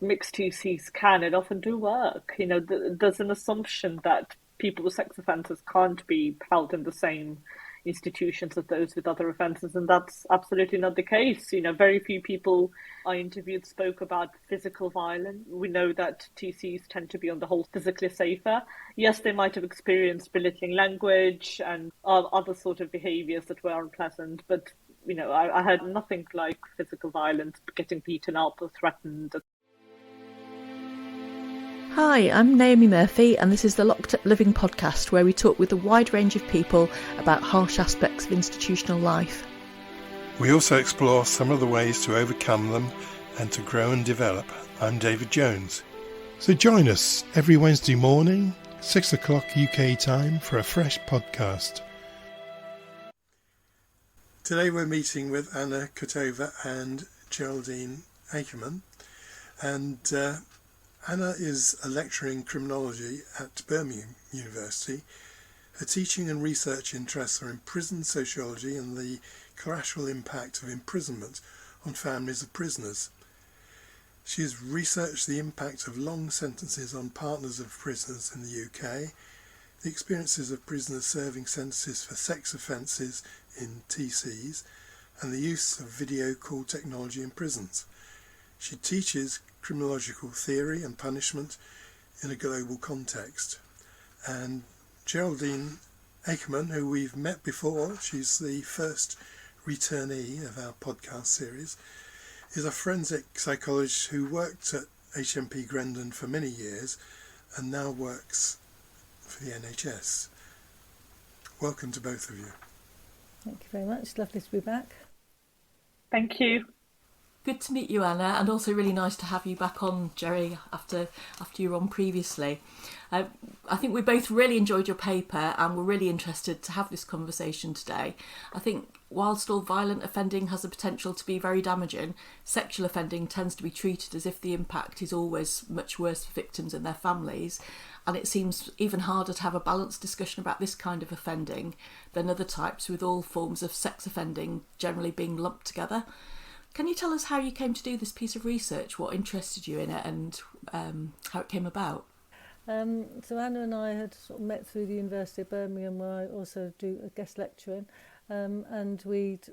Mixed TCs can and often do work. There's an assumption that people with sex offences can't be held in the same institutions as those with other offences, and that's absolutely not the case. Very few people I interviewed spoke about physical violence. We know that TCs tend to be, on the whole, physically safer. Yes, they might have experienced belittling language and other sort of behaviours that were unpleasant, but I heard nothing like physical violence, getting beaten up or threatened. Hi, I'm Naomi Murphy, and this is the Locked Up Living podcast, where we talk with a wide range of people about harsh aspects of institutional life. We also explore some of the ways to overcome them and to grow and develop. I'm David Jones. So join us every Wednesday morning, 6 o'clock UK time, for a fresh podcast. Today we're meeting with Anna Kotova and Geraldine Ackerman, and Anna is a lecturer in criminology at Birmingham University. Her teaching and research interests are in prison sociology and the collateral impact of imprisonment on families of prisoners. She has researched the impact of long sentences on partners of prisoners in the UK, the experiences of prisoners serving sentences for sex offences in TCs, and the use of video call technology in prisons. She teaches criminological theory and punishment in a global context. And Geraldine Akerman, who we've met before, she's the first returnee of our podcast series, is a forensic psychologist who worked at HMP Grendon for many years and now works for the NHS. Welcome to both of you. Thank you very much. Lovely to be back. Thank you. Good to meet you, Anna, and also really nice to have you back on, Jerry, after you were on previously. I think we both really enjoyed your paper and we're really interested to have this conversation today. I think whilst all violent offending has the potential to be very damaging, sexual offending tends to be treated as if the impact is always much worse for victims and their families, and it seems even harder to have a balanced discussion about this kind of offending than other types, with all forms of sex offending generally being lumped together. Can you tell us how you came to do this piece of research, what interested you in it, and how it came about? So Anna and I had sort of met through the University of Birmingham, where I also do a guest lecturing, and we'd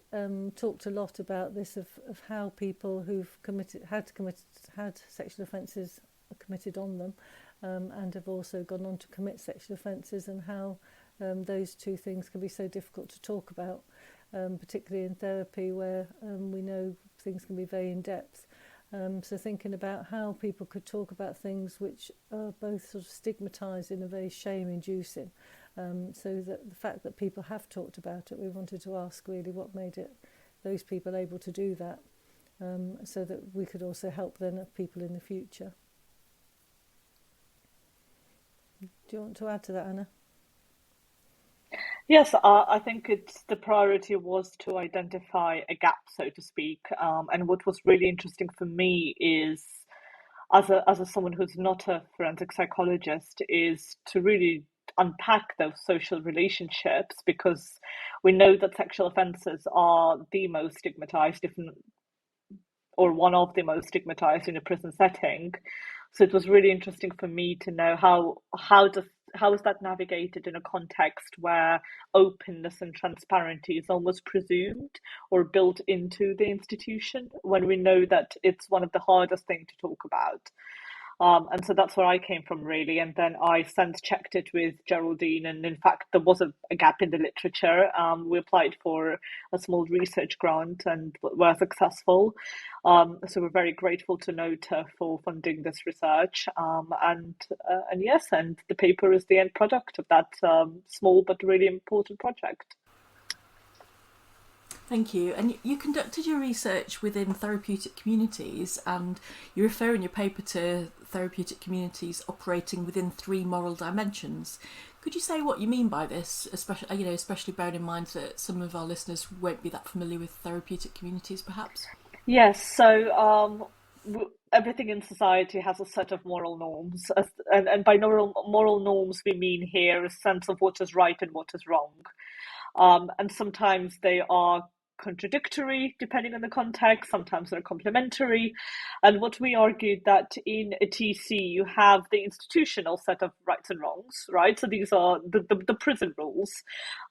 talked a lot about this of how people who've had sexual offences committed on them, and have also gone on to commit sexual offences, and how those two things can be so difficult to talk about. Particularly in therapy, where we know things can be very in-depth. So thinking about how people could talk about things which are both sort of stigmatised in a very shame-inducing. So that the fact that people have talked about it, we wanted to ask really what made those people able to do that, so that we could also help then people in the future. Do you want to add to that, Anna? Yes, I think the priority was to identify a gap, so to speak. And what was really interesting for me is, as someone who's not a forensic psychologist, is to really unpack those social relationships, because we know that sexual offences are the most stigmatized, or one of the most stigmatized in a prison setting. So it was really interesting for me to know how is that navigated in a context where openness and transparency is almost presumed or built into the institution, when we know that it's one of the hardest things to talk about. And so that's where I came from, really. And then I sense checked it with Geraldine, and in fact, there was a gap in the literature. We applied for a small research grant and were successful. So we're very grateful to NOTA for funding this research. And yes, and the paper is the end product of that small but really important project. Thank you. And you conducted your research within therapeutic communities, and you refer in your paper to therapeutic communities operating within 3 moral dimensions. Could you say what you mean by this, especially bearing in mind that some of our listeners won't be that familiar with therapeutic communities, perhaps? Yes, so everything in society has a set of moral norms, and by moral norms we mean here a sense of what is right and what is wrong. And sometimes they are contradictory depending on the context, sometimes they're complementary. And what we argued that in a TC you have the institutional set of rights and wrongs, right? So these are the prison rules,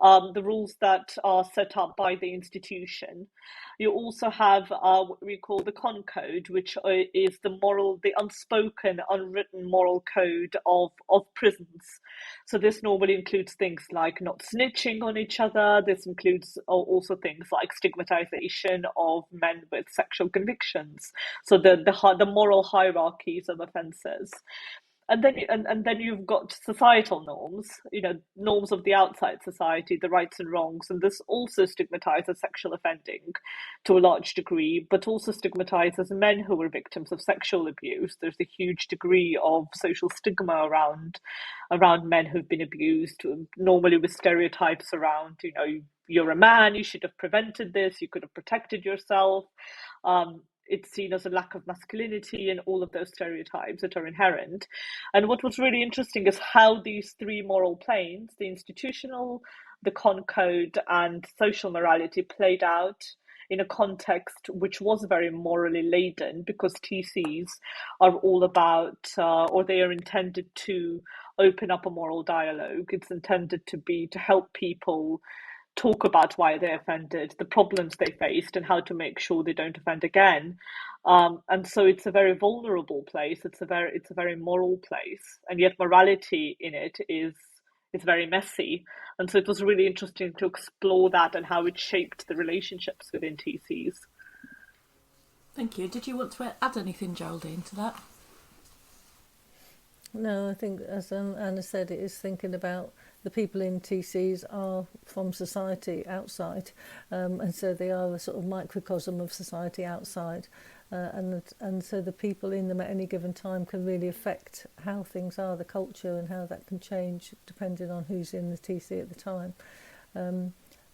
the rules that are set up by the institution. You also have what we call the con code, which is the unspoken, unwritten moral code of prisons. So this normally includes things like not snitching on each other. This includes also things like stigmatization of men with sexual convictions. So the moral hierarchies of offences. And then you've got societal norms, norms of the outside society, the rights and wrongs, and this also stigmatizes sexual offending to a large degree, but also stigmatizes men who were victims of sexual abuse. There's a huge degree of social stigma around men who've been abused, normally with stereotypes around, you're a man, you should have prevented this, you could have protected yourself. It's seen as a lack of masculinity and all of those stereotypes that are inherent. And what was really interesting is how these three moral planes, the institutional, the con code, and social morality, played out in a context which was very morally laden, because TCs are all about, or they are intended to open up a moral dialogue. It's intended to help people talk about why they offended, the problems they faced, and how to make sure they don't offend again. And so it's a very vulnerable place. It's a very moral place, and yet morality in it is very messy. And so it was really interesting to explore that and how it shaped the relationships within TCs. Thank you. Did you want to add anything, Geraldine, to that? No, I think, as Anna said, it is thinking about the people in TCs are from society outside, and so they are a sort of microcosm of society outside, and so the people in them at any given time can really affect how things are, the culture, and how that can change depending on who's in the TC at the time.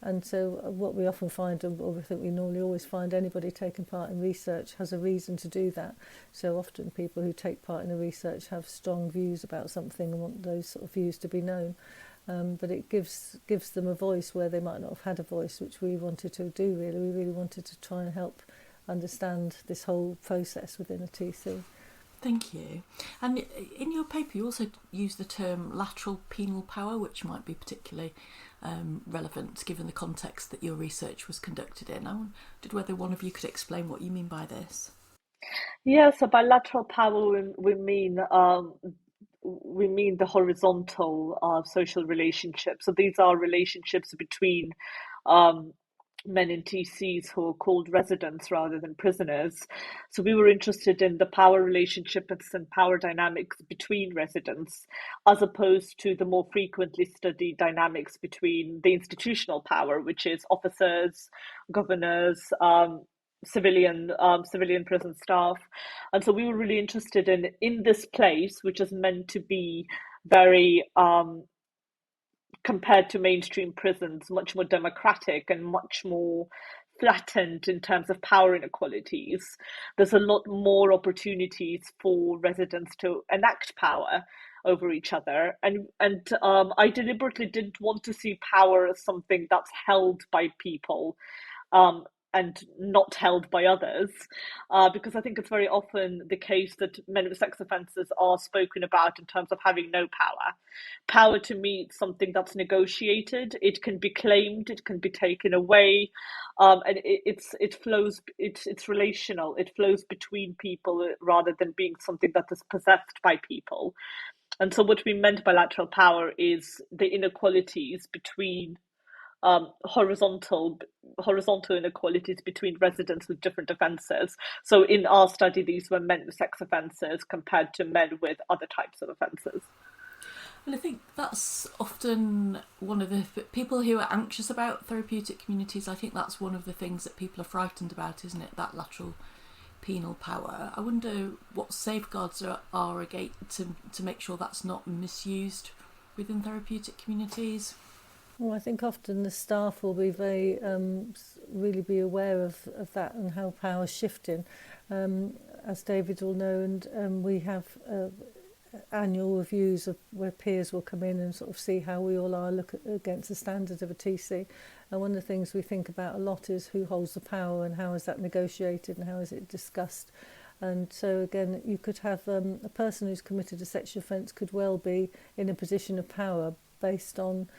And so what we often find, or I think we normally always find, anybody taking part in research has a reason to do that. So often people who take part in a research have strong views about something and want those sort of views to be known. But it gives them a voice where they might not have had a voice, which we wanted to do, really. We really wanted to try and help understand this whole process within a TC. Thank you. And in your paper, you also use the term lateral penal power, which might be particularly relevant given the context that your research was conducted in. I wondered whether one of you could explain what you mean by this. Yeah, so by lateral power, we mean the horizontal social relationships. So these are relationships between men in TCs who are called residents rather than prisoners. So we were interested in the power relationships and power dynamics between residents, as opposed to the more frequently studied dynamics between the institutional power, which is officers, governors, civilian prison staff. And so we were really interested in this place, which is meant to be very compared to mainstream prisons, much more democratic and much more flattened in terms of power inequalities. There's a lot more opportunities for residents to enact power over each other, and I deliberately didn't want to see power as something that's held by people and not held by others, because I think it's very often the case that men with sex offences are spoken about in terms of having no power. Power to me is something that's negotiated. It can be claimed, it can be taken away, and it's relational. It flows between people rather than being something that is possessed by people. And so what we meant by lateral power is the inequalities between horizontal inequalities between residents with different offences. So in our study, these were men with sex offences compared to men with other types of offences. And I think that's often one of the people who are anxious about therapeutic communities. I think that's one of the things that people are frightened about, isn't it? That lateral penal power. I wonder what safeguards are again to make sure that's not misused within therapeutic communities. Well, I think often the staff will be very, really be aware of that and how power's shifting, as David will know. And we have annual reviews of where peers will come in and sort of see how we all are, look against the standard of a TC. And one of the things we think about a lot is who holds the power and how is that negotiated and how is it discussed. And so again, you could have a person who's committed a sexual offence could well be in a position of power based on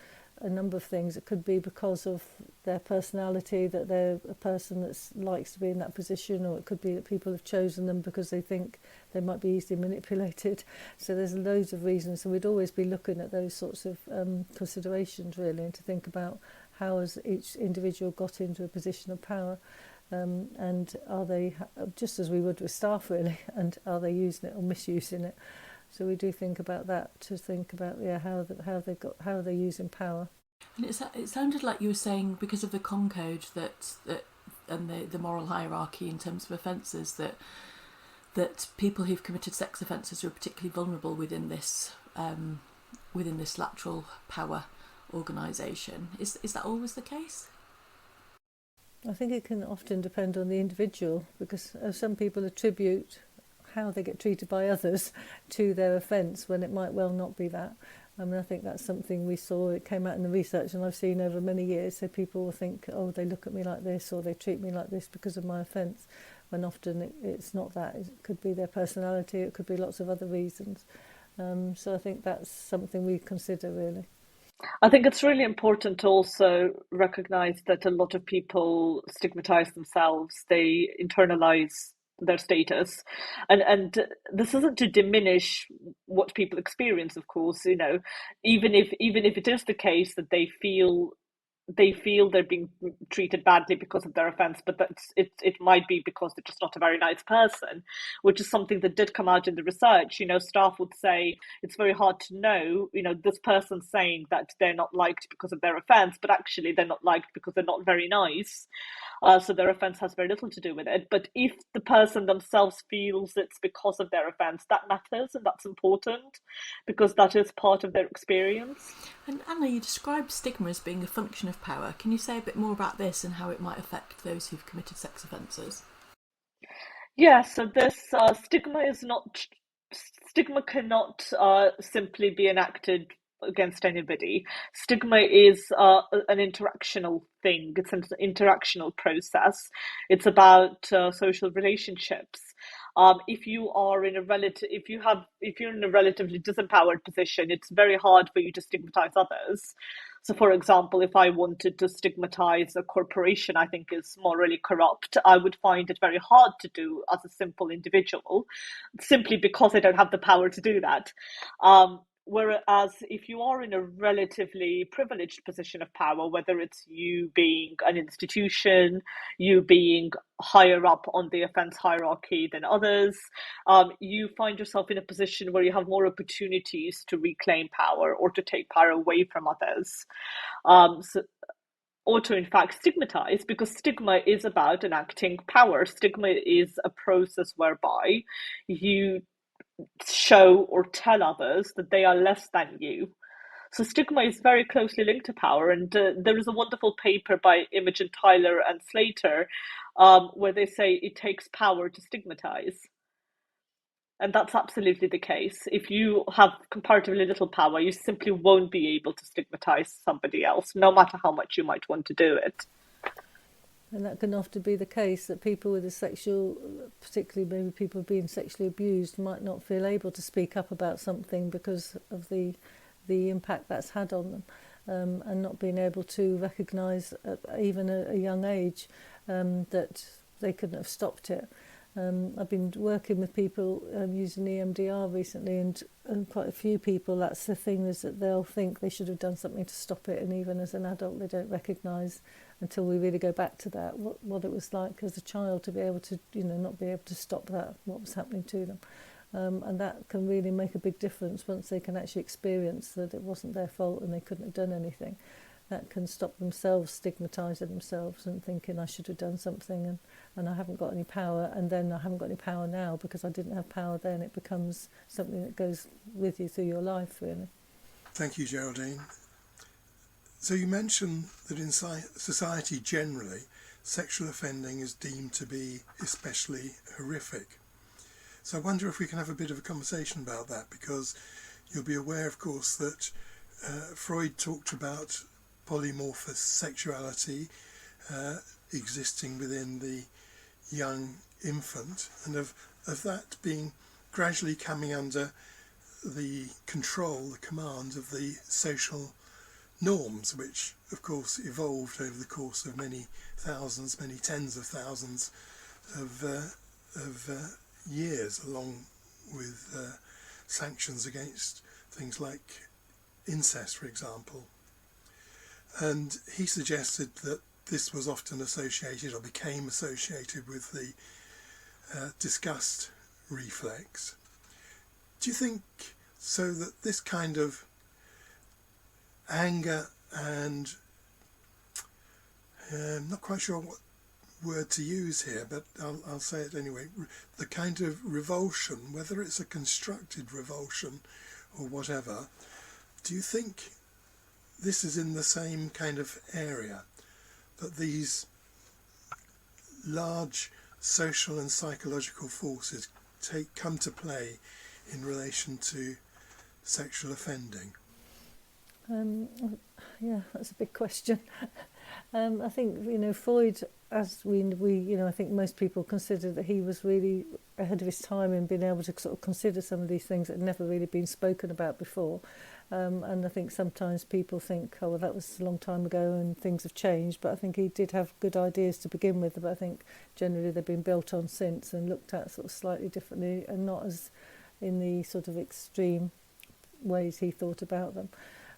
a number of things. It could be because of their personality, that they're a person that likes to be in that position, or it could be that people have chosen them because they think they might be easily manipulated. So there's loads of reasons. So we'd always be looking at those sorts of considerations, really, and to think about how has each individual got into a position of power, and are they, just as we would with staff, really, and are they using it or misusing it? So we do think about that, to think about how they're using power. And it sounded like you were saying because of the con code that and the moral hierarchy in terms of offences that people who've committed sex offences are particularly vulnerable within this lateral power organisation. Is that always the case? I think it can often depend on the individual, because some people attribute how they get treated by others to their offence when it might well not be that. I mean, I think that's something we saw, it came out in the research and I've seen over many years. So people will think, oh, they look at me like this or they treat me like this because of my offence, when often it's not that. It could be their personality, it could be lots of other reasons. So I think that's something we consider, really. I think it's really important to also recognise that a lot of people stigmatise themselves. They internalise their status, and this isn't to diminish what people experience, of course. Even if it is the case that they feel they're being treated badly because of their offence, but it might be because they're just not a very nice person, which is something that did come out in the research. Staff would say it's very hard to know, this person saying that they're not liked because of their offence, but actually they're not liked because they're not very nice. So their offence has very little to do with it. But if the person themselves feels it's because of their offence, that matters, and that's important because that is part of their experience. And Anna, you described stigma as being a function of power. Can you say a bit more about this and how it might affect those who've committed sex offences? Yeah, so this stigma cannot simply be enacted against anybody. Stigma is an interactional thing. It's an interactional process. It's about social relationships. If you're in a relatively disempowered position, it's very hard for you to stigmatize others. So, for example, if I wanted to stigmatize a corporation I think is morally corrupt, I would find it very hard to do as a simple individual, simply because I don't have the power to do that. Whereas if you are in a relatively privileged position of power, whether it's you being an institution, you being higher up on the offence hierarchy than others, you find yourself in a position where you have more opportunities to reclaim power or to take power away from others. Or to in fact stigmatize, because stigma is about enacting power. Stigma is a process whereby you show or tell others that they are less than you. So stigma is very closely linked to power, and there is a wonderful paper by Imogen Tyler and Slater where they say it takes power to stigmatize. And that's absolutely the case. If you have comparatively little power, you simply won't be able to stigmatize somebody else, no matter how much you might want to do it. And that can often be the case, that people with particularly maybe people being sexually abused, might not feel able to speak up about something because of the impact that's had on them, and not being able to recognise at even a young age that they couldn't have stopped it. I've been working with people using EMDR recently, and quite a few people, that's the thing, is that they'll think they should have done something to stop it, and even as an adult they don't recognise, until we really go back to that, what it was like as a child to be able to, not be able to stop that, what was happening to them. And that can really make a big difference once they can actually experience that it wasn't their fault and they couldn't have done anything. That can stop themselves stigmatising themselves and thinking I should have done something and I haven't got any power, and then I haven't got any power now because I didn't have power then. It becomes something that goes with you through your life, really. Thank you, Geraldine. So you mentioned that in society generally, sexual offending is deemed to be especially horrific. So I wonder if we can have a bit of a conversation about that, because you'll be aware, of course, that Freud talked about polymorphous sexuality existing within the young infant, and of that being gradually coming under the control, the command of the social norms, which of course evolved over the course of many thousands, many tens of thousands of years, along with sanctions against things like incest, for example. And he suggested that this was often associated, or became associated, with the disgust reflex. Do you think so that this kind of anger and I'm not quite sure what word to use here, but I'll say it anyway, the kind of revulsion, whether it's a constructed revulsion or whatever, do you think this is in the same kind of area, that these large social and psychological forces come to play in relation to sexual offending? Yeah, that's a big question. I think, Freud, as we I think most people consider that he was really ahead of his time in being able to sort of consider some of these things that had never really been spoken about before. And I think sometimes people think, oh, well, that was a long time ago and things have changed. But I think he did have good ideas to begin with. But I think generally they've been built on since and looked at sort of slightly differently, and not as in the sort of extreme ways he thought about them.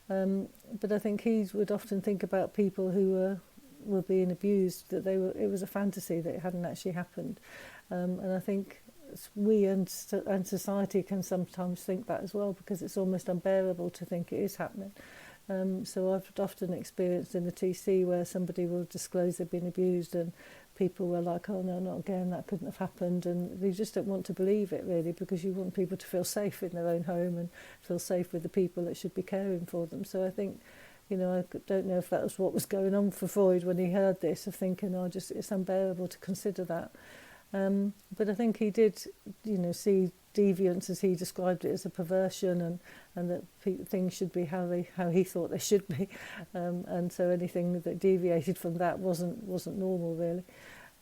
But I think he would often think about people who were being abused, that it was a fantasy, that it hadn't actually happened. And I think we and society can sometimes think that as well, because it's almost unbearable to think it is happening. So I've often experienced in the TC where somebody will disclose they've been abused, and people were like, oh no, not again, that couldn't have happened, and they just don't want to believe it, really, because you want people to feel safe in their own home and feel safe with the people that should be caring for them. So I think, I don't know if that was what was going on for Freud when he heard this, of thinking, oh, it's unbearable to consider that. But I think he did, see deviance, as he described it, as a perversion, and that things should be how he thought they should be, and so anything that deviated from that wasn't normal, really.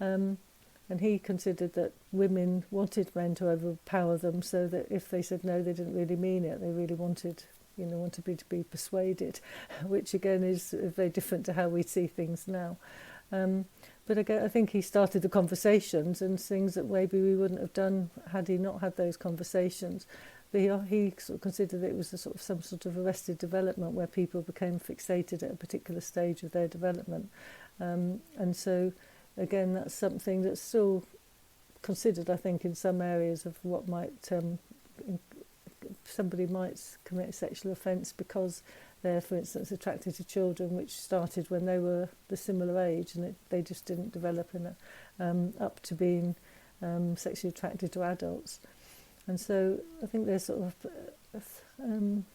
And he considered that women wanted men to overpower them, so that if they said no, they didn't really mean it. They really wanted to be persuaded, which again is very different to how we see things now. But again, I think he started the conversations and things that maybe we wouldn't have done had he not had those conversations. But he sort of considered that it was some sort of arrested development where people became fixated at a particular stage of their development. And so, again, that's something that's still considered, I think, in some areas of what might somebody might commit a sexual offence because they're, for instance, attracted to children, which started when they were the similar age, and they just didn't develop up to being sexually attracted to adults. And so I think there's sort of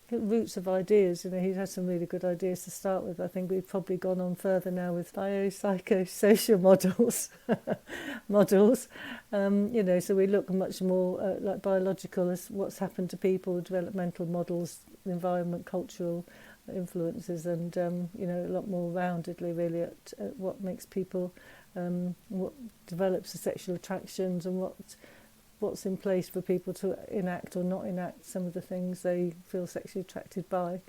roots of ideas. He's had some really good ideas to start with. I think we've probably gone on further now with biopsychosocial models. So we look much more like biological as what's happened to people, developmental models, environment, cultural influences, and a lot more roundedly really at what makes people, what develops the sexual attractions, and what's in place for people to enact or not enact some of the things they feel sexually attracted by.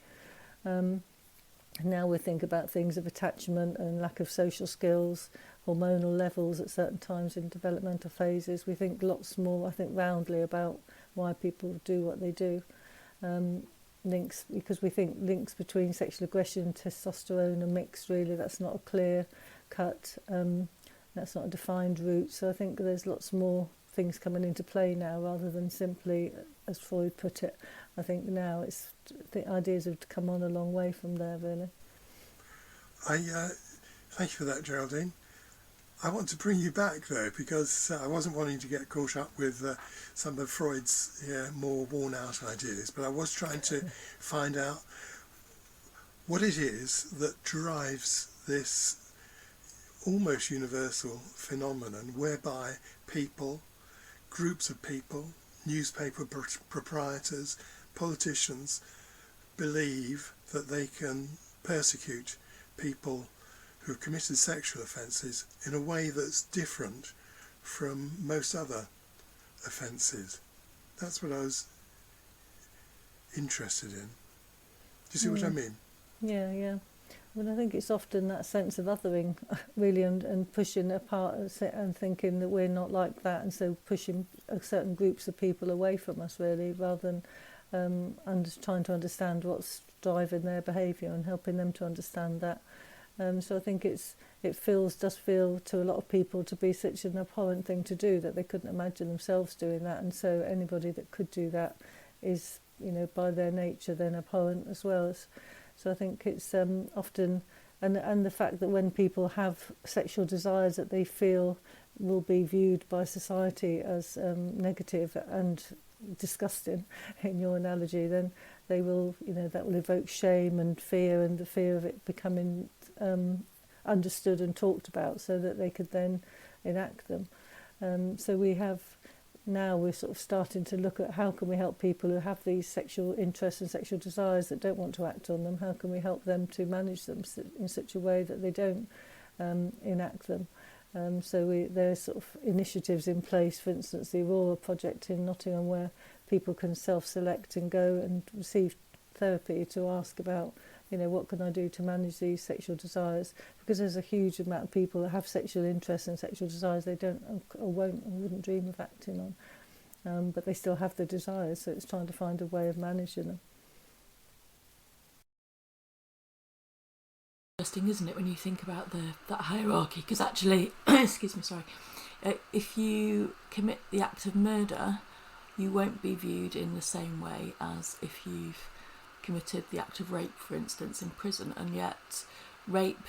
Now we think about things of attachment and lack of social skills, hormonal levels at certain times in developmental phases. We think lots more, I think, roundly about why people do what they do. Because we think links between sexual aggression, testosterone are mixed, really. That's not a clear cut, that's not a defined route. So I think there's lots more things coming into play now, rather than simply, as Freud put it. I think now the ideas have come on a long way from there, really. Thank you for that, Geraldine. I want to bring you back, though, because I wasn't wanting to get caught up with some of Freud's more worn-out ideas, but I was trying to find out what it is that drives this almost universal phenomenon whereby people, groups of people, newspaper proprietors, politicians believe that they can persecute people who have committed sexual offences in a way that's different from most other offences. That's what I was interested in. Do you see what I mean? Yeah. Well, I think it's often that sense of othering, really, and pushing apart and thinking that we're not like that, and so pushing certain groups of people away from us, really, rather than trying to understand what's driving their behaviour and helping them to understand that. So I think it does feel to a lot of people to be such an abhorrent thing to do that they couldn't imagine themselves doing that, and so anybody that could do that is, by their nature then abhorrent as well. So I think it's often, and the fact that when people have sexual desires that they feel will be viewed by society as negative and disgusting, in your analogy, then they will, that will evoke shame and fear, and the fear of it becoming understood and talked about, so that they could then enact them. So we're sort of starting to look at how can we help people who have these sexual interests and sexual desires that don't want to act on them. How can we help them to manage them in such a way that they don't enact them? So there's sort of initiatives in place, for instance, the Aurora project in Nottingham, where people can self-select and go and receive therapy to ask about, what can I do to manage these sexual desires? Because there's a huge amount of people that have sexual interests and sexual desires they don't or won't or wouldn't dream of acting on, but they still have the desires, so it's trying to find a way of managing them. Interesting, isn't it, when you think about that hierarchy? Because actually, if you commit the act of murder, you won't be viewed in the same way as if you've committed the act of rape, for instance, in prison, and yet rape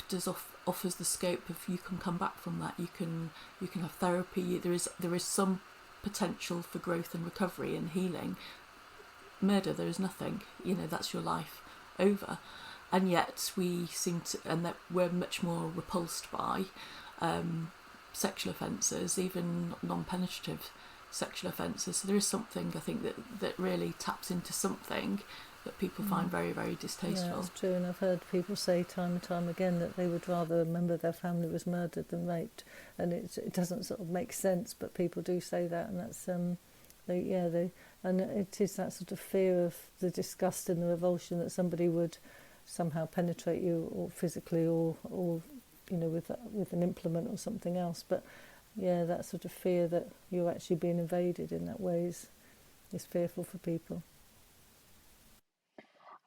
offers the scope of you can come back from that. You can have therapy. There is some potential for growth and recovery and healing. Murder, there is nothing. That's your life over, and yet that we're much more repulsed by sexual offences, even non-penetrative sexual offences. So there is something, I think, that really taps into something that people find very, very distasteful. Yeah, that's true, and I've heard people say time and time again that they would rather a member of their family was murdered than raped, and it doesn't sort of make sense, but people do say that, and that's and it is that sort of fear of the disgust and the revulsion that somebody would somehow penetrate you, or physically, or with an implement or something else. But yeah, that sort of fear that you're actually being invaded in that way is fearful for people.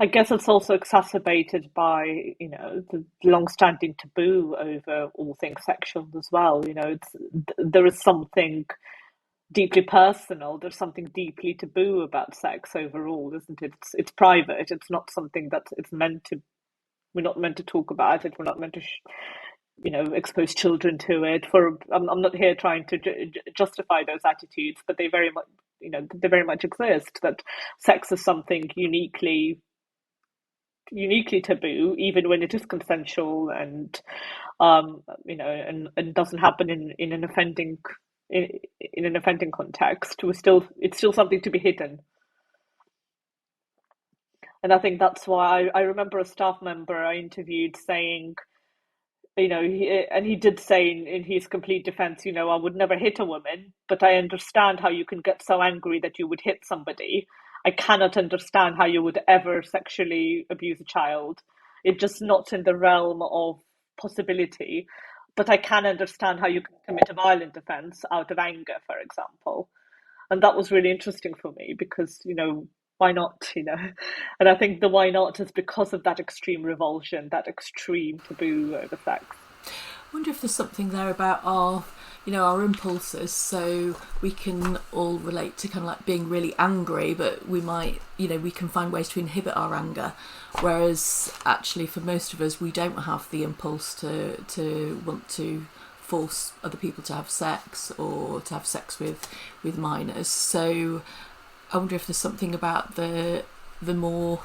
I guess it's also exacerbated by, the long-standing taboo over all things sexual as well. There is something deeply personal. There's something deeply taboo about sex overall, isn't it? It's private. It's not something that we're not meant to talk about it. We're not meant to, expose children to it. I'm not here trying to justify those attitudes, but they very much exist. That sex is something uniquely taboo, even when it is consensual and and doesn't happen in an offending context. It's still something to be hidden. And I think that's why I remember a staff member I interviewed saying, he did say in his complete defense, I would never hit a woman, but I understand how you can get so angry that you would hit somebody. I cannot understand how you would ever sexually abuse a child. It's just not in the realm of possibility. But I can understand how you can commit a violent offence out of anger, for example. And that was really interesting for me because, why not, And I think the why not is because of that extreme revulsion, that extreme taboo over sex. I wonder if there's something there about our impulses. So we can all relate to kind of like being really angry, but we might, we can find ways to inhibit our anger. Whereas actually for most of us, we don't have the impulse to want to force other people to have sex or to have sex with minors. So I wonder if there's something about the more,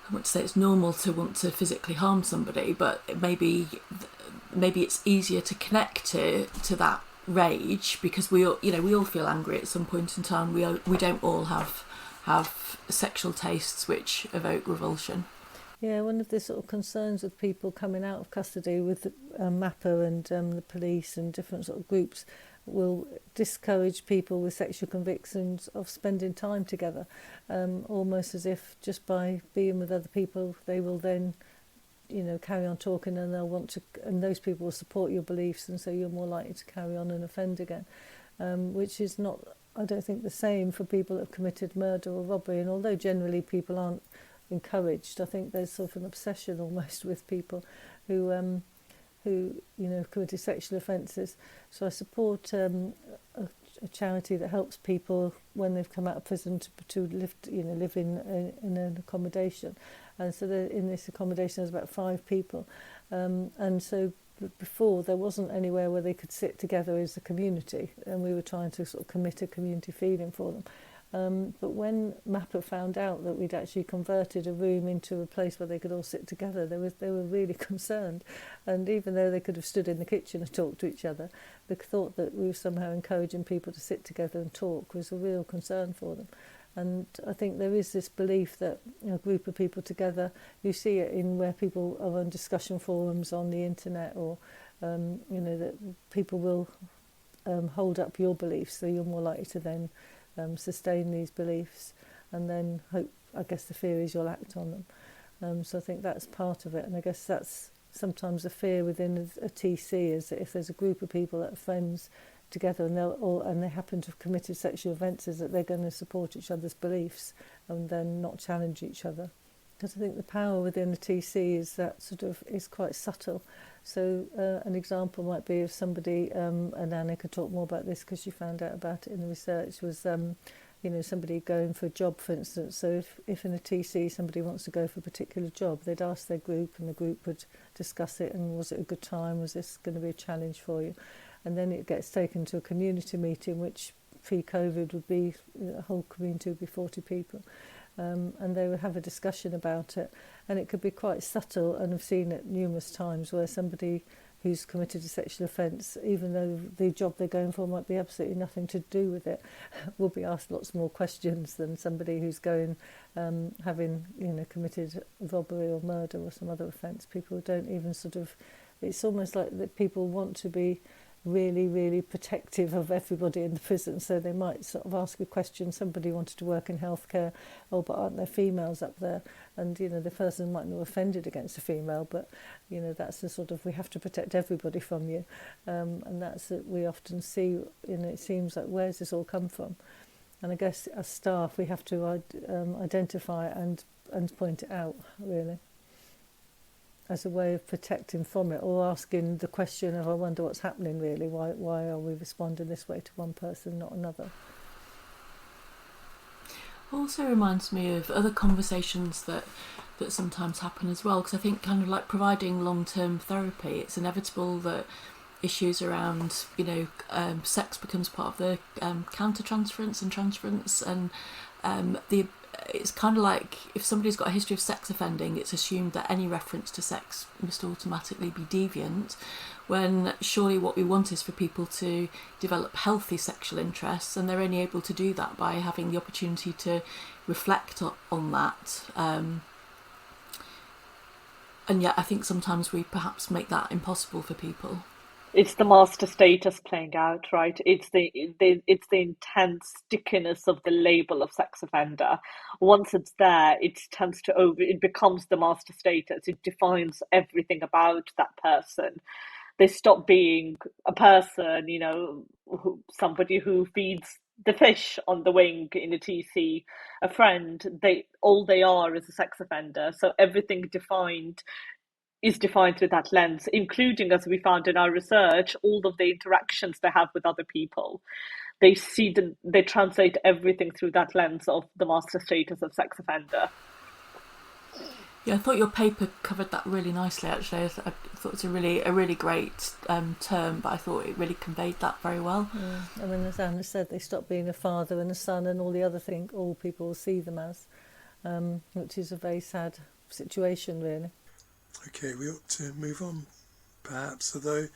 I wouldn't say it's normal to want to physically harm somebody, but maybe it's easier to connect to that rage, because we all feel angry at some point in time. We don't all have sexual tastes which evoke revulsion. Yeah, one of the sort of concerns with people coming out of custody with MAPA and the police and different sort of groups will discourage people with sexual convictions of spending time together, almost as if just by being with other people they will then, carry on talking, and they'll want to, and those people will support your beliefs, and so you're more likely to carry on and offend again, which is not, I don't think, the same for people that have committed murder or robbery. And although generally people aren't encouraged, I think there's sort of an obsession almost with people who committed sexual offences. So I support a charity that helps people when they've come out of prison to live in an accommodation. And so in this accommodation there's about 5 people, and so before there wasn't anywhere where they could sit together as a community, and we were trying to sort of commit a community feeling for them. But when MAPA found out that we'd actually converted a room into a place where they could all sit together, they were really concerned. And even though they could have stood in the kitchen and talked to each other, the thought that we were somehow encouraging people to sit together and talk was a real concern for them. And I think there is this belief that a group of people together, you see it in where people are on discussion forums on the internet, or that people will hold up your beliefs, so you're more likely to then sustain these beliefs, and then I guess the fear is you'll act on them. So I think that's part of it, and I guess that's sometimes a fear within a TC, is that if there's a group of people that are friends together and they happen to have committed sexual offences, that they're going to support each other's beliefs and then not challenge each other. Because I think the power within the TC is that sort of is quite subtle. So an example might be if somebody, and Anna could talk more about this because she found out about it in the research, was somebody going for a job, for instance. So if in a TC somebody wants to go for a particular job, they'd ask their group, and the group would discuss it, and was it a good time, was this going to be a challenge for you? And then it gets taken to a community meeting, which pre-COVID would be, a whole community would be 40 people. And they would have a discussion about it. And it could be quite subtle, and I've seen it numerous times, where somebody who's committed a sexual offence, even though the job they're going for might be absolutely nothing to do with it, will be asked lots more questions than somebody who's going, having committed robbery or murder or some other offence. People don't even sort of, it's almost like that people want to be really, really protective of everybody in the prison, so they might sort of ask a question. Somebody wanted to work in healthcare, but aren't there females up there? And the person might not have offended against a female, but that's the sort of, we have to protect everybody from you, and that's it. We often see, it seems like, where's this all come from? And I guess as staff we have to identify and point it out, really, as a way of protecting from it, or asking the question of, I wonder what's happening really, why are we responding this way to one person, not another? Also reminds me of other conversations that sometimes happen as well, because I think kind of like providing long-term therapy, it's inevitable that issues around sex becomes part of the counter-transference and transference, and it's kind of like if somebody's got a history of sex offending, it's assumed that any reference to sex must automatically be deviant, when surely what we want is for people to develop healthy sexual interests, and they're only able to do that by having the opportunity to reflect on that. And yet I think sometimes we perhaps make that impossible for people. It's the master status playing out, right? It's the intense stickiness of the label of sex offender. Once it's there, it becomes the master status. It defines everything about that person. They stop being a person, somebody who feeds the fish on the wing in a TC, a friend. All they are is a sex offender. So everything is defined through that lens, including, as we found in our research, all of the interactions they have with other people. They translate everything through that lens of the master status of sex offender. Yeah, I thought your paper covered that really nicely, actually. I thought it's a really great term, but I thought it really conveyed that very well. I mean, as Anna said, they stop being a father and a son and all the other things all people will see them as, which is a very sad situation, really. Okay, we ought to move on, perhaps, although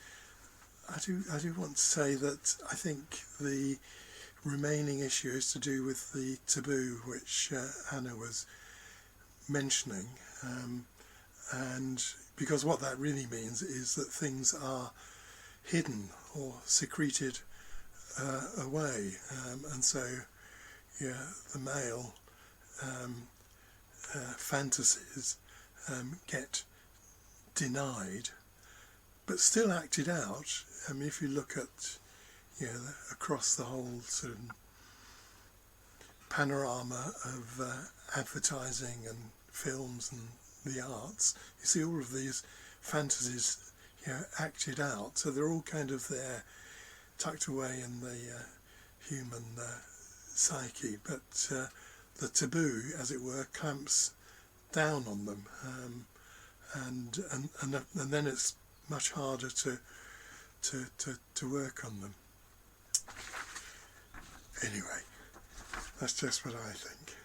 I do want to say that I think the remaining issue is to do with the taboo, which Anna was mentioning, and because what that really means is that things are hidden or secreted away, and so the male fantasies get denied, but still acted out. I mean, if you look at across the whole sort of panorama of advertising and films and the arts, you see all of these fantasies acted out. So they're all kind of there, tucked away in the human psyche, but the taboo, as it were, clamps down on them, and then it's much harder to work on them. Anyway, that's just what I think.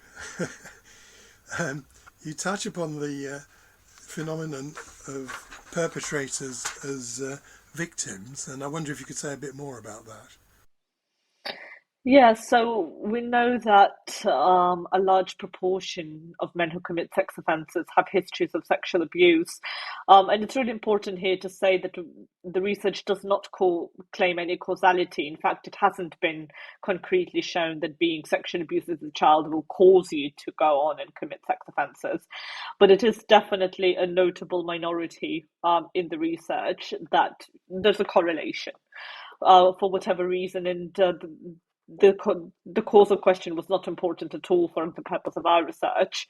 You touch upon the phenomenon of perpetrators as victims, and I wonder if you could say a bit more about that. Yeah, so we know that a large proportion of men who commit sex offences have histories of sexual abuse. And it's really important here to say that the research does not claim any causality. In fact, it hasn't been concretely shown that being sexually abused as a child will cause you to go on and commit sex offences. But it is definitely a notable minority in the research that there's a correlation for whatever reason. And the causal question was not important at all for the purpose of our research.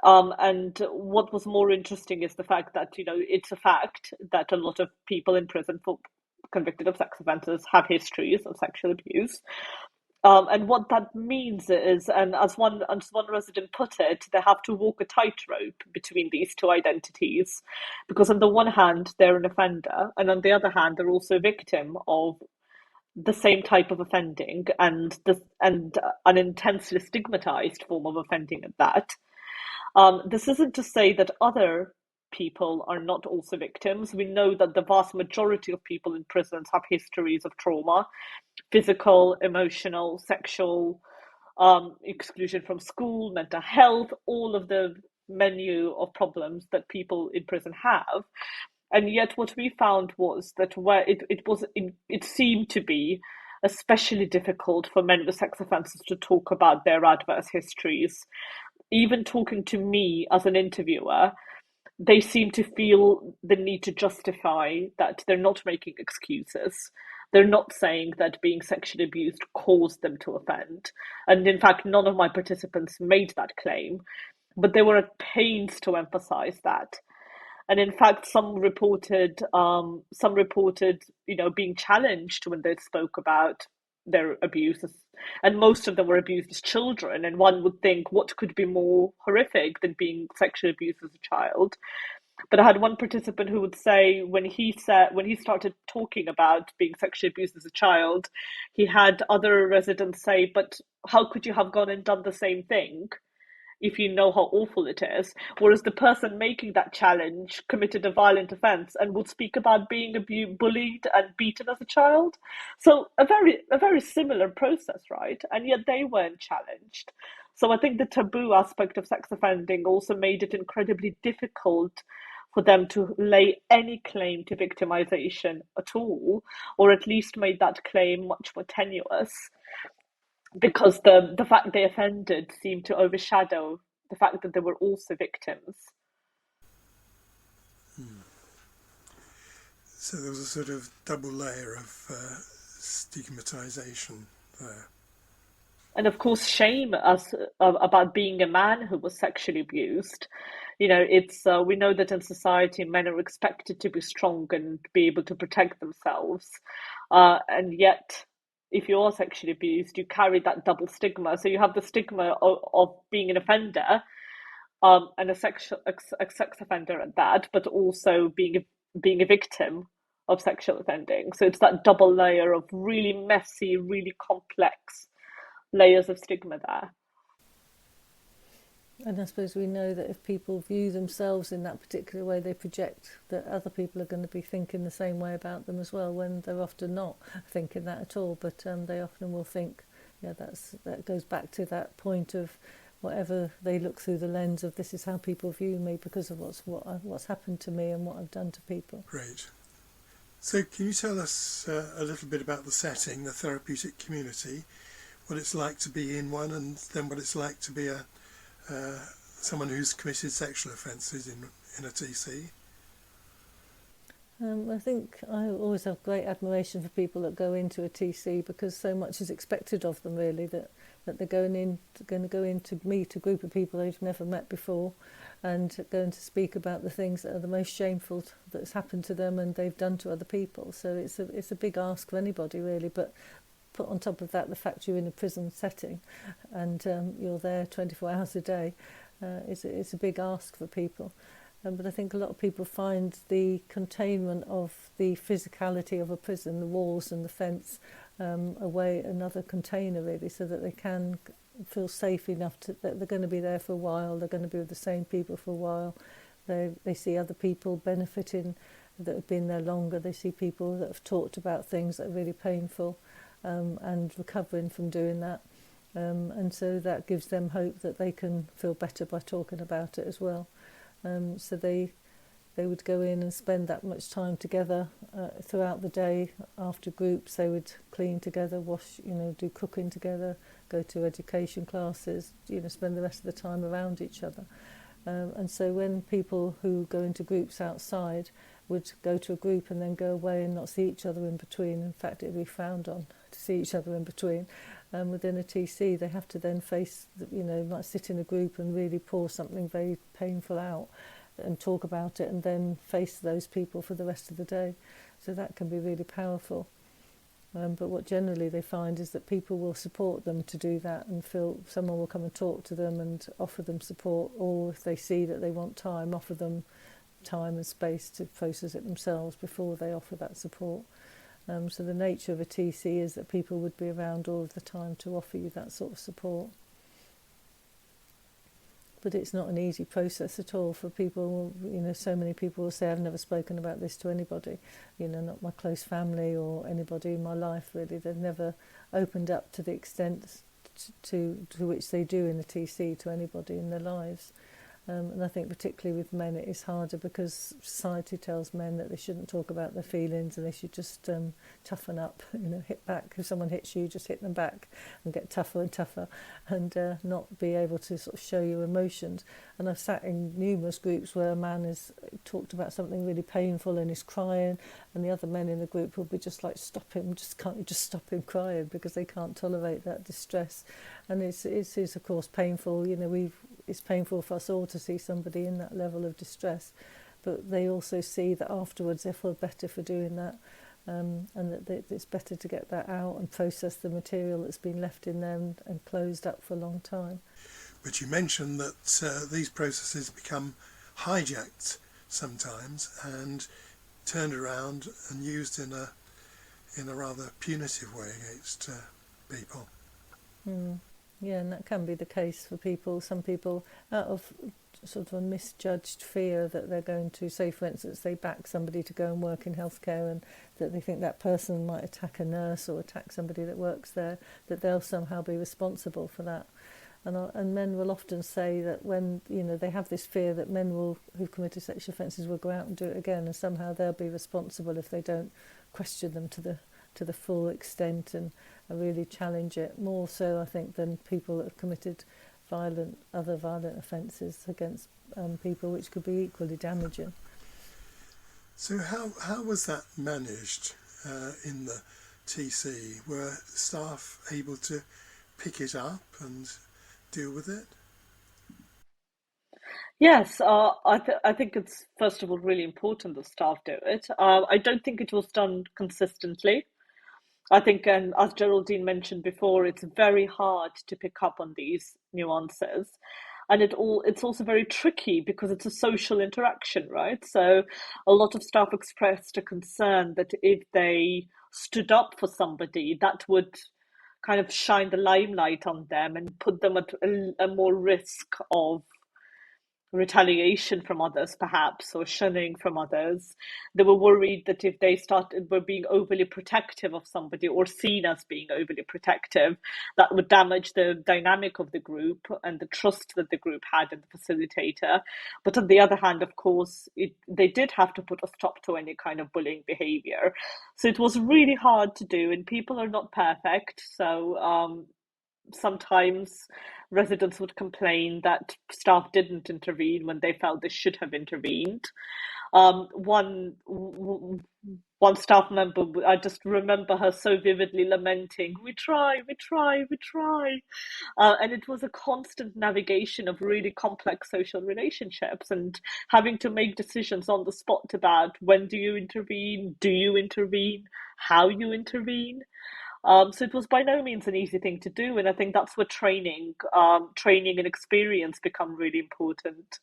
And what was more interesting is the fact that, it's a fact that a lot of people in prison for convicted of sex offences have histories of sexual abuse. And what that means is, and as one resident put it, they have to walk a tightrope between these two identities, because on the one hand, they're an offender, and on the other hand, they're also a victim of the same type of offending and an intensely stigmatized form of offending at that. This isn't to say that other people are not also victims. We know that the vast majority of people in prisons have histories of trauma, physical, emotional, sexual, exclusion from school, mental health, all of the menu of problems that people in prison have. And yet what we found was that where it seemed to be especially difficult for men with sex offences to talk about their adverse histories. Even talking to me as an interviewer, they seem to feel the need to justify that they're not making excuses. They're not saying that being sexually abused caused them to offend. And in fact, none of my participants made that claim, but they were at pains to emphasize that. And in fact, some reported, being challenged when they spoke about their abuses, and most of them were abused as children. And one would think, what could be more horrific than being sexually abused as a child? But I had one participant who would say when he started talking about being sexually abused as a child, he had other residents say, "But how could you have gone and done the same thing if you know how awful it is?" Whereas the person making that challenge committed a violent offence and would speak about being bullied and beaten as a child. So a very similar process, right? And yet they weren't challenged. So I think the taboo aspect of sex offending also made it incredibly difficult for them to lay any claim to victimization at all, or at least made that claim much more tenuous, because the fact they offended seemed to overshadow the fact that they were also victims. So there was a sort of double layer of stigmatization there. And of course, shame about being a man who was sexually abused. It's we know that in society men are expected to be strong and be able to protect themselves, and yet if you are sexually abused, you carry that double stigma. So you have the stigma of being an offender, and a sex offender at that, but also being a victim of sexual offending. So it's that double layer of really messy, really complex layers of stigma there. And I suppose we know that if people view themselves in that particular way, they project that other people are going to be thinking the same way about them as well, when they're often not thinking that at all. But they often will think, yeah, that goes back to that point of whatever they look through the lens of, this is how people view me because of what's happened to me and what I've done to people. Great. So can you tell us a little bit about the setting, the therapeutic community, what it's like to be in one, and then what it's like to be someone who's committed sexual offences in a TC? I think I always have great admiration for people that go into a TC, because so much is expected of them, really, that they're going to go in to meet a group of people they've never met before, and going to speak about the things that are the most shameful that's happened to them and they've done to other people. So it's a big ask for anybody, really. But put on top of that the fact you're in a prison setting and you're there 24 hours a day, it's a big ask for people. But I think a lot of people find the containment of the physicality of a prison, the walls and the fence, another container, really, so that they can feel safe enough that they're going to be there for a while, they're going to be with the same people for a while. They see other people benefiting that have been there longer. They see people that have talked about things that are really painful and recovering from doing that. And so that gives them hope that they can feel better by talking about it as well. So they would go in and spend that much time together throughout the day. After groups, they would clean together, wash, do cooking together, go to education classes, spend the rest of the time around each other. And so when people who go into groups outside would go to a group and then go away and not see each other in between, in fact, it would be frowned on to see each other in between. Within a TC, they have to then face, might sit in a group and really pour something very painful out and talk about it, and then face those people for the rest of the day. So that can be really powerful. But what generally they find is that people will support them to do that, and feel someone will come and talk to them and offer them support, or if they see that they want time, offer them time and space to process it themselves before they offer that support. So the nature of a TC is that people would be around all of the time to offer you that sort of support. But it's not an easy process at all for people. So many people will say, I've never spoken about this to anybody, not my close family or anybody in my life, really. They've never opened up to the extent to which they do in a TC to anybody in their lives. And I think particularly with men it is harder, because society tells men that they shouldn't talk about their feelings and they should just toughen up, hit back. If someone hits you, just hit them back and get tougher and tougher, and not be able to sort of show your emotions. And I've sat in numerous groups where a man has talked about something really painful and is crying, and the other men in the group will be just like, stop him, can't you just stop him crying, because they can't tolerate that distress. And it is of course painful. It's painful for us all to see somebody in that level of distress, but they also see that afterwards they feel better for doing that, and that it's better to get that out and process the material that's been left in them and closed up for a long time. But you mentioned that these processes become hijacked sometimes and turned around and used in a rather punitive way against people. Yeah, and that can be the case for people. Some people, out of sort of a misjudged fear that they're going to, say for instance, they back somebody to go and work in healthcare, and that they think that person might attack a nurse or attack somebody that works there, that they'll somehow be responsible for that. And men will often say that when they have this fear that men who've committed sexual offences will go out and do it again, and somehow they'll be responsible if they don't question them to the full extent and really challenge it, more so I think than people that have committed other violent offences against people, which could be equally damaging. So how was that managed in the TC? Were staff able to pick it up and deal with it? Yes, I think it's first of all really important that staff do it. I don't think it was done consistently. I think, and as Geraldine mentioned before, it's very hard to pick up on these nuances, and it's also very tricky because it's a social interaction, right? So a lot of staff expressed a concern that if they stood up for somebody, that would kind of shine the limelight on them and put them at a more risk of retaliation from others, perhaps, or shunning from others. They were worried that if they were being overly protective of somebody or seen as being overly protective, that would damage the dynamic of the group and the trust that the group had in the facilitator. But on the other hand, of course, they did have to put a stop to any kind of bullying behavior. So it was really hard to do, and people are not perfect. So sometimes residents would complain that staff didn't intervene when they felt they should have intervened. One staff member, I just remember her so vividly lamenting, "We try, we try, we try," and it was a constant navigation of really complex social relationships and having to make decisions on the spot about when do you intervene, how you intervene. So it was by no means an easy thing to do, and I think that's where training and experience become really important,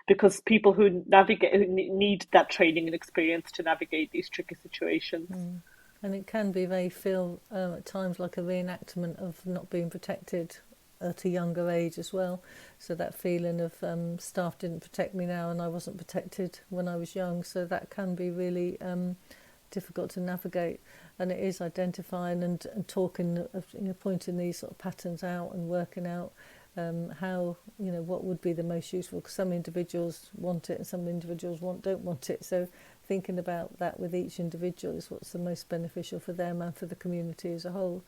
because people who need that training and experience to navigate these tricky situations. And it can be at times like a reenactment of not being protected at a younger age as well. So that feeling of staff didn't protect me now and I wasn't protected when I was young. So that can be really difficult to navigate. And it is identifying and talking, pointing these sort of patterns out and working out how, what would be the most useful, because some individuals want it and some individuals don't want it. So thinking about that with each individual is what's the most beneficial for them and for the community as a whole.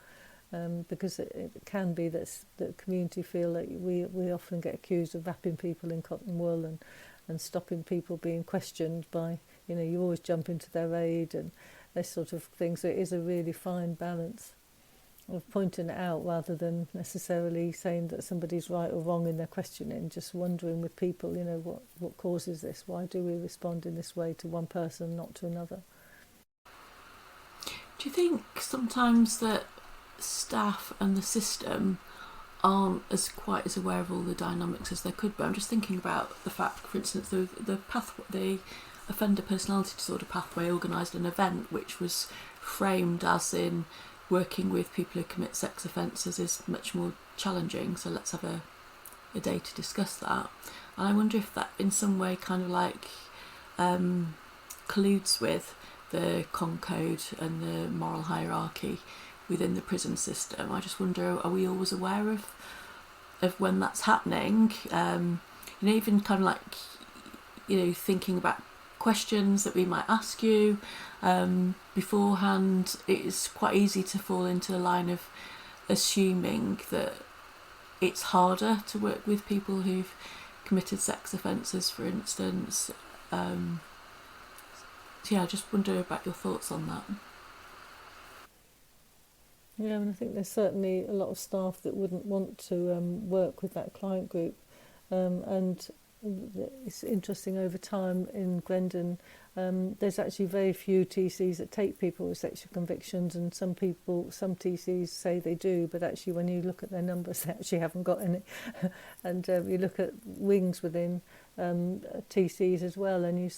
Because it can be that the community feel that we often get accused of wrapping people in cotton wool and stopping people being questioned by, you always jump into their aid and this sort of thing. So it is a really fine balance of pointing it out rather than necessarily saying that somebody's right or wrong in their questioning, just wondering with people, what causes this? Why do we respond in this way to one person, not to another? Do you think sometimes that staff and the system aren't quite as aware of all the dynamics as they could be? I'm just thinking about the fact, for instance, the offender personality disorder pathway organised an event which was framed as in working with people who commit sex offences is much more challenging, so let's have a day to discuss that. And I wonder if that in some way kind of like colludes with the con code and the moral hierarchy within the prison system. I just wonder, are we always aware of when that's happening? Even kind of like, thinking about questions that we might ask you beforehand, it's quite easy to fall into the line of assuming that it's harder to work with people who've committed sex offences, for instance. I just wonder about your thoughts on that. Yeah, I think there's certainly a lot of staff that wouldn't want to work with that client group, and it's interesting over time in Grendon, there's actually very few TCs that take people with sexual convictions, and some TCs say they do, but actually when you look at their numbers they actually haven't got any. And you look at wings within TCs as well, and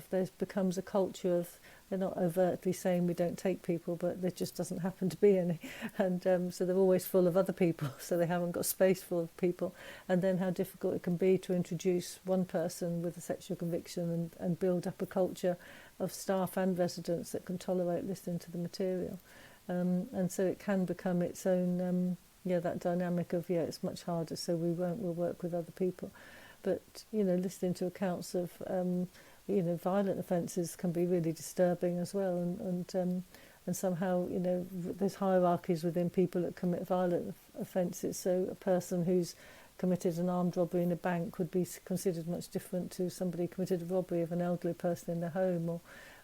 there becomes a culture of, they're not overtly saying we don't take people, but there just doesn't happen to be any, and so they're always full of other people, so they haven't got space full of people. And then how difficult it can be to introduce one person with a sexual conviction and build up a culture of staff and residents that can tolerate listening to the material, and so it can become its own that dynamic of it's much harder, so we'll work with other people. But listening to accounts of violent offences can be really disturbing as well, and somehow there's hierarchies within people that commit violent offences. So a person who's committed an armed robbery in a bank would be considered much different to somebody who committed a robbery of an elderly person in their home,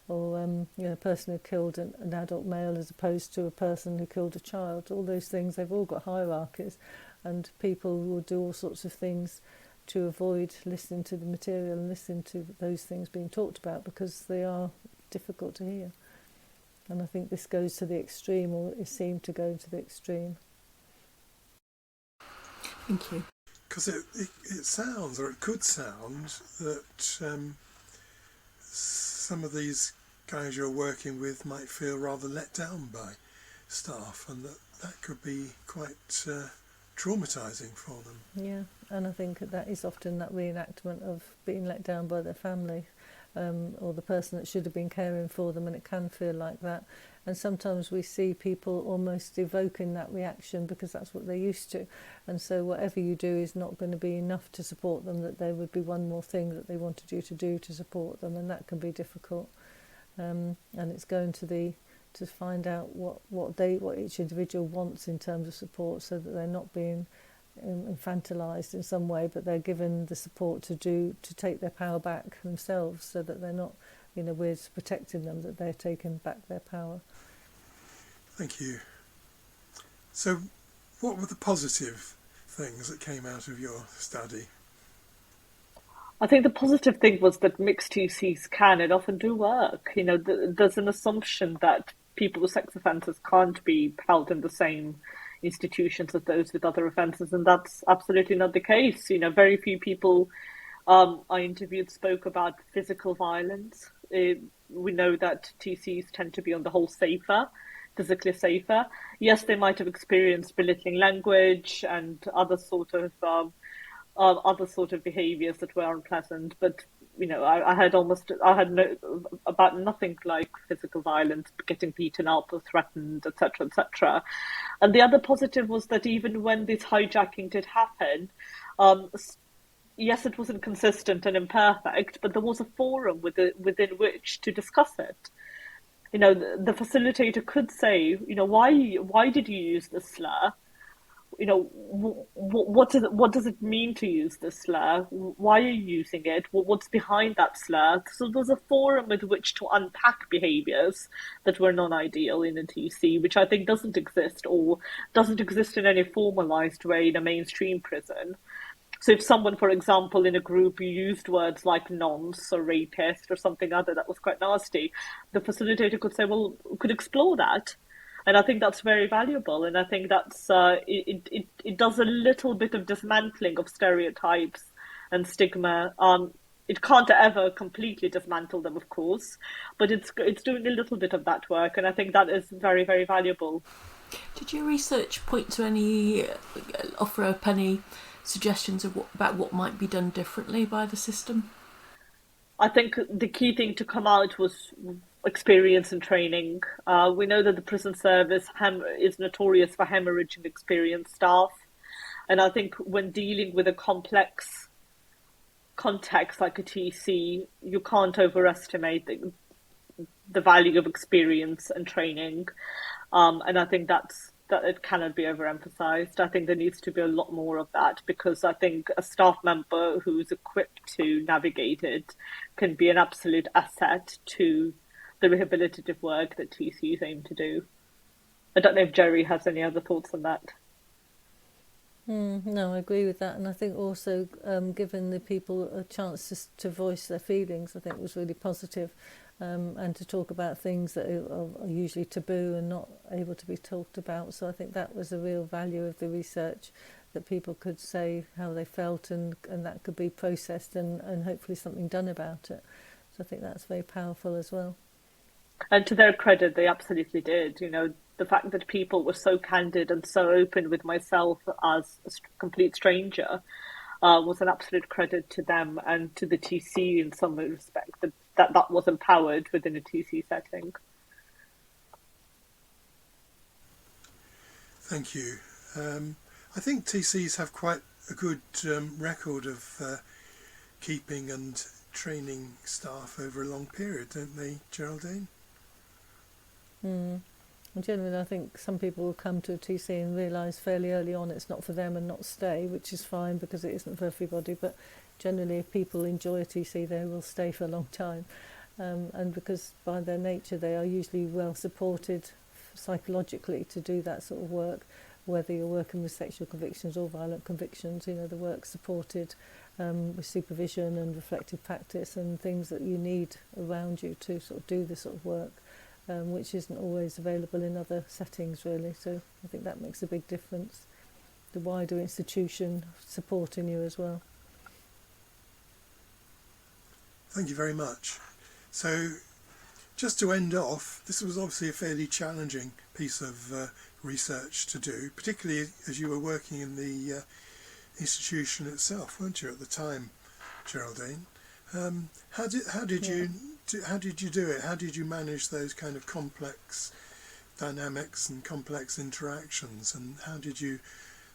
or a person who killed an adult male as opposed to a person who killed a child. All those things, they've all got hierarchies, and people will do all sorts of things to avoid listening to the material and listening to those things being talked about, because they are difficult to hear. And I think this goes to the extreme, or it seemed to go to the extreme. Thank you. Because it sounds, or it could sound, that some of these guys you're working with might feel rather let down by staff, and that that could be quite traumatising for them. Yeah, and I think that is often that reenactment of being let down by their family, or the person that should have been caring for them, and it can feel like that. And sometimes we see people almost evoking that reaction because that's what they're used to. And so whatever you do is not going to be enough to support them, that there would be one more thing that they wanted you to do to support them, and that can be difficult. And it's going to find out what each individual wants in terms of support, so that they're not being infantilized in some way, but they're given the support to take their power back themselves, so that they're not, we're protecting them, that they're taking back their power. Thank you. So what were the positive things that came out of your study? I think the positive thing was that mixed TCs can and often do work. There's an assumption that people with sex offences can't be held in the same institutions as those with other offences, and that's absolutely not the case. Very few people I interviewed spoke about physical violence. We know that TCs tend to be on the whole safer, physically safer. Yes, they might have experienced belittling language and other sort of behaviours that were unpleasant, but I had about nothing like physical violence, getting beaten up or threatened, etc., etc. And the other positive was that even when this hijacking did happen, yes, it was inconsistent and imperfect, but there was a forum within which to discuss it. The facilitator could say, why did you use this slur? What does it mean to use this slur? Why are you using it? What's behind that slur? So there's a forum with which to unpack behaviours that were non-ideal in a TC, which I think doesn't exist, or doesn't exist in any formalised way in a mainstream prison. So if someone, for example, in a group used words like nonce or rapist or something other that was quite nasty, the facilitator could say, well, could explore that. And I think that's very valuable. And I think that's it does a little bit of dismantling of stereotypes and stigma. It can't ever completely dismantle them, of course, but it's doing a little bit of that work. And I think that is very, very valuable. Did your research point to offer up any suggestions about what might be done differently by the system? I think the key thing to come out was experience and training. We know that the prison service is notorious for hemorrhaging experienced staff. And I think when dealing with a complex context like a TC, you can't overestimate the value of experience and training. And I think that it cannot be overemphasized. I think there needs to be a lot more of that, because I think a staff member who's equipped to navigate it can be an absolute asset to the rehabilitative work that TCs aim to do. I don't know if Jerry has any other thoughts on that. No, I agree with that, and I think also giving the people a chance to voice their feelings, I think was really positive, and to talk about things that are usually taboo and not able to be talked about. So I think that was a real value of the research, that people could say how they felt, and that could be processed and hopefully something done about it. So I think that's very powerful as well. And to their credit, they absolutely did. The fact that people were so candid and so open with myself as a complete stranger was an absolute credit to them and to the TC in some respect, that was empowered within a TC setting. Thank you. I think TCs have quite a good record of keeping and training staff over a long period, don't they, Geraldine? And generally, I think some people will come to a TC and realise fairly early on it's not for them and not stay, which is fine because it isn't for everybody. But generally, if people enjoy a TC, they will stay for a long time. And because by their nature, they are usually well supported psychologically to do that sort of work, whether you're working with sexual convictions or violent convictions. The work's supported with supervision and reflective practice and things that you need around you to sort of do this sort of work. Which isn't always available in other settings, really. So I think that makes a big difference. The wider institution supporting you as well. Thank you very much. So just to end off, this was obviously a fairly challenging piece of research to do, particularly as you were working in the institution itself, weren't you, at the time, Geraldine? How did you do it? How did you manage those kind of complex dynamics and complex interactions, and how did you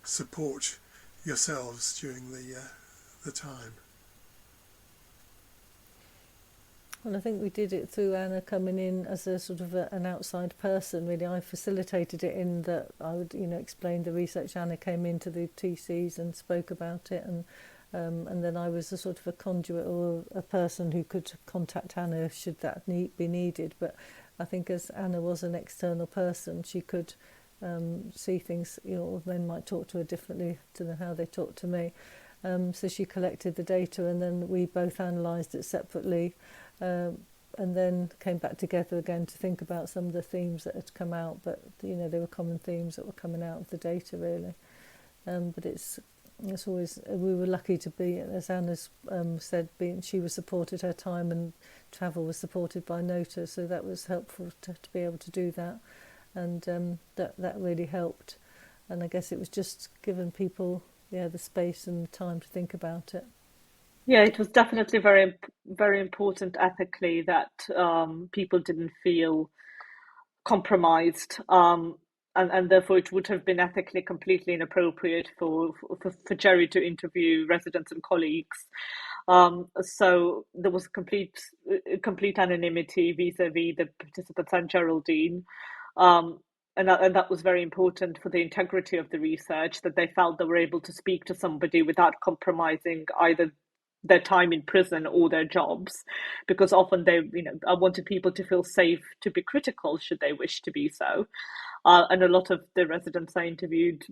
support yourselves during the time? Well, I think we did it through Anna coming in as a sort of an outside person, really. I facilitated it in that I would, explain the research. Anna came into the TCs and spoke about it, and then I was a sort of a conduit or a person who could contact Anna should that be needed. But I think as Anna was an external person, she could see things, men might talk to her differently to how they talk to me. So she collected the data, and then we both analysed it separately. And then came back together again to think about some of the themes that had come out, but there were common themes that were coming out of the data, really. But it's always, we were lucky to be, as Anna's said, she was supported, her time and travel was supported by Nota, so that was helpful to be able to do that, and that really helped. And I guess it was just giving people the space and the time to think about it. Yeah, it was definitely very, very important ethically that people didn't feel compromised, and therefore it would have been ethically completely inappropriate for Jerry to interview residents and colleagues. So there was complete anonymity vis-a-vis the participants and Geraldine. And that was very important for the integrity of the research, that they felt they were able to speak to somebody without compromising either their time in prison or their jobs, because often I wanted people to feel safe to be critical should they wish to be so. And a lot of the residents I interviewed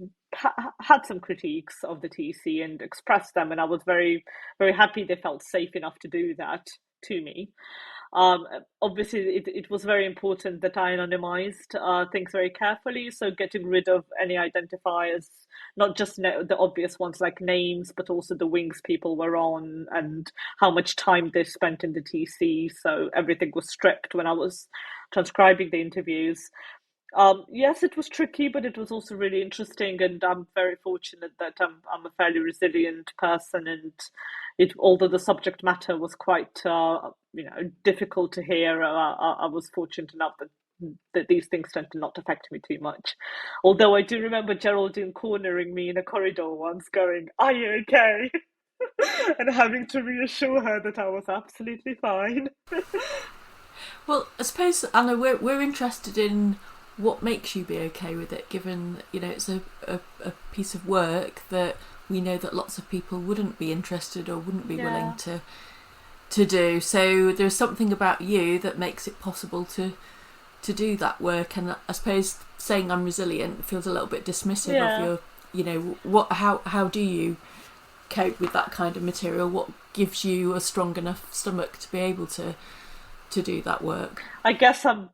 had some critiques of the TC and expressed them, and I was very, very happy they felt safe enough to do that to me. Obviously, it was very important that I anonymized things very carefully, so getting rid of any identifiers, not just the obvious ones like names, but also the wings people were on and how much time they spent in the TC. So everything was stripped when I was transcribing the interviews. Yes, it was tricky, but it was also really interesting, and I'm very fortunate that I'm a fairly resilient person, and although the subject matter was quite difficult to hear, I was fortunate enough that these things tend to not affect me too much. Although I do remember Geraldine cornering me in a corridor once, going, "Are you okay?" and having to reassure her that I was absolutely fine. Well, I suppose, Anna, we're interested in what makes you be okay with it, given it's a piece of work that we know that lots of people wouldn't be interested or wouldn't be willing to do. So there's something about you that makes it possible to do that work. And I suppose saying I'm resilient feels a little bit dismissive of your how do you cope with that kind of material? What gives you a strong enough stomach to be able to do that work? I guess I'm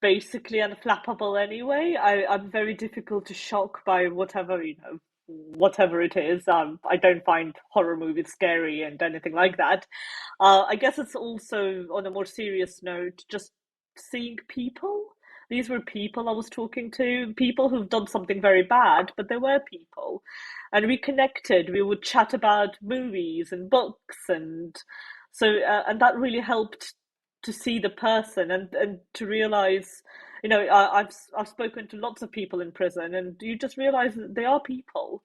basically unflappable anyway. I'm very difficult to shock by whatever it is. I don't find horror movies scary and anything like that. I guess it's also, on a more serious note, just seeing people. These were people I was talking to, people who've done something very bad, but they were people. And we connected. We would chat about movies and books, and so and that really helped to see the person and to realize, I've spoken to lots of people in prison, and you just realize that they are people.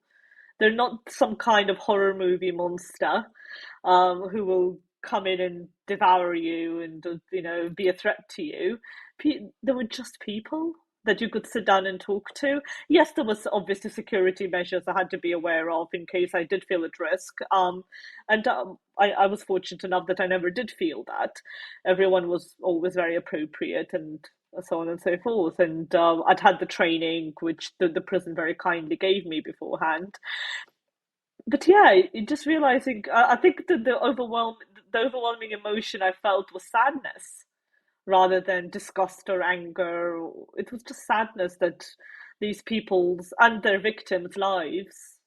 They're not some kind of horror movie monster who will come in and devour you and be a threat to you. They were just people that you could sit down and talk to. Yes, there was obviously security measures I had to be aware of in case I did feel at risk. And I was fortunate enough that I never did feel that. Everyone was always very appropriate and so on and so forth. And I'd had the training, which the prison very kindly gave me beforehand. But yeah, just realizing, I think the overwhelming emotion I felt was sadness rather than disgust or anger. It was just sadness that these people's and their victims' lives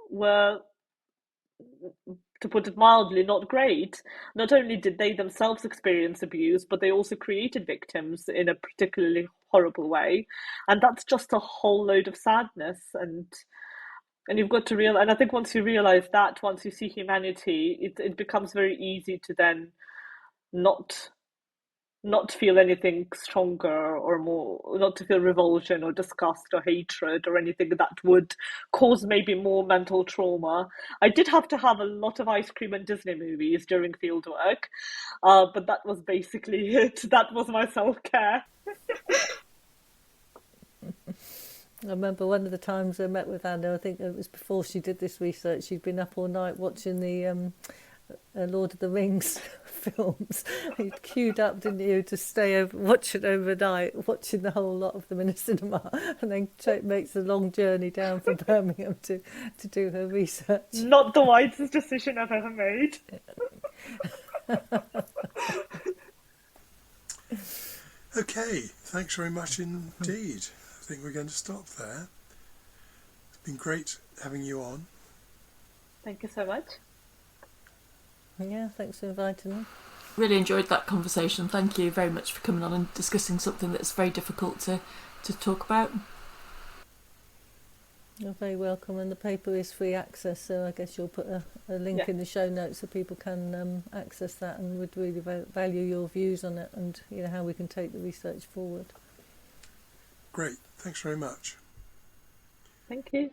were to put it mildly, not great. Not only did they themselves experience abuse, but they also created victims in a particularly horrible way. And that's just a whole load of sadness. And you've got to realize, and I think once you realize that, once you see humanity, it becomes very easy to then not feel anything stronger or more, not to feel revulsion or disgust or hatred or anything that would cause maybe more mental trauma. I did have to have a lot of ice cream and Disney movies during field work, but that was basically it. That was my self-care. I remember one of the times I met with Anna, I think it was before she did this research, she'd been up all night watching the Lord of the Rings films. You'd queued up, didn't you, to stay over, watch it overnight, watching the whole lot of them in a cinema, and then makes a long journey down from Birmingham to do her research. Not the wisest decision I've ever made. Okay, thanks very much indeed. I think we're going to stop there. It's been great having you on. Thank you so much. Yeah, thanks for inviting me. Really enjoyed that conversation. Thank you very much for coming on and discussing something that's very difficult to talk about. You're very welcome, and the paper is free access, so I guess you'll put a link in the show notes so people can access that, and would really value your views on it and how we can take the research forward. Great, thanks very much. Thank you.